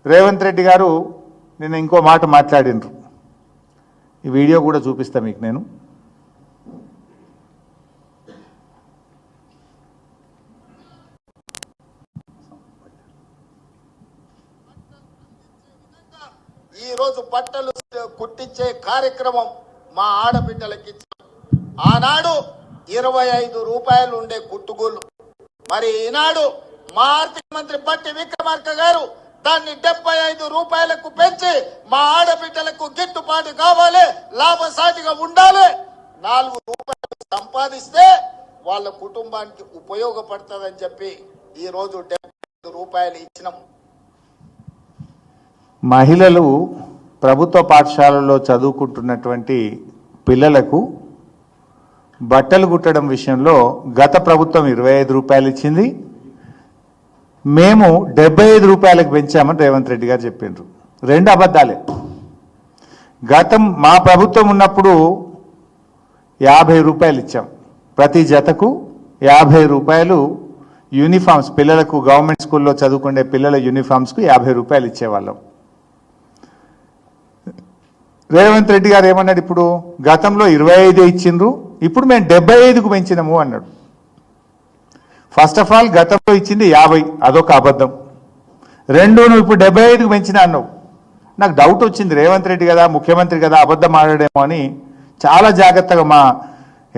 రేవంత్ రెడ్డి గారు నిన్న ఇంకో మాట మాట్లాడినరు. ఈ వీడియో కూడా చూపిస్తా మీకు నేను. ఈరోజు బట్టలు కుట్టించే కార్యక్రమం మా ఆడబిడ్డలకి ఆనాడు 25 రూపాయలు ఉండే కుట్టుగోళ్ళు, మరి ఈనాడు మా ఆర్థిక మంత్రి బట్టి విక్రమార్క గారు దాన్ని 75 రూపాయలకు పెంచి మా ఆడబిడ్డలకు గిట్టుబాటు కావాలి, లాభసాటిగా ఉండాలి, 4 రూపాయలు సంపాదిస్తే వాళ్ళ కుటుంబానికి ఉపయోగపడుతుందని చెప్పి ఈరోజు 75 రూపాయలు ఇచ్చినాం. మహిళలు ప్రభుత్వ పాఠశాలలో చదువుకుంటున్నటువంటి పిల్లలకు బట్టలు కుట్టడం విషయంలో గత ప్రభుత్వం 25 రూపాయలు ఇచ్చింది, మేము 75 రూపాయలకు పెంచామని రేవంత్ రెడ్డి గారు చెప్పిండ్రు. 2 అబద్ధాలే. మా ప్రభుత్వం ఉన్నప్పుడు 50 రూపాయలు ఇచ్చాం, ప్రతి జతకు 50 రూపాయలు యూనిఫామ్స్, పిల్లలకు గవర్నమెంట్ స్కూల్లో చదువుకునే పిల్లల యూనిఫామ్స్కు 50 రూపాయలు ఇచ్చేవాళ్ళం. రేవంత్ రెడ్డి గారు ఏమన్నాడు, ఇప్పుడు గతంలో 25 ఇచ్చిండ్రు, ఇప్పుడు మేము 75కు పెంచినాము అన్నాడు. ఫస్ట్ ఆఫ్ ఆల్ గతంలో ఇచ్చింది 50, అదొక అబద్ధం. 2 నువ్వు ఇప్పుడు 75కు పెంచినా అన్నావు. నాకు డౌట్ వచ్చింది, రేవంత్ రెడ్డి కదా ముఖ్యమంత్రి కదా అబద్ధం ఆడాడేమో అని చాలా జాగ్రత్తగా మా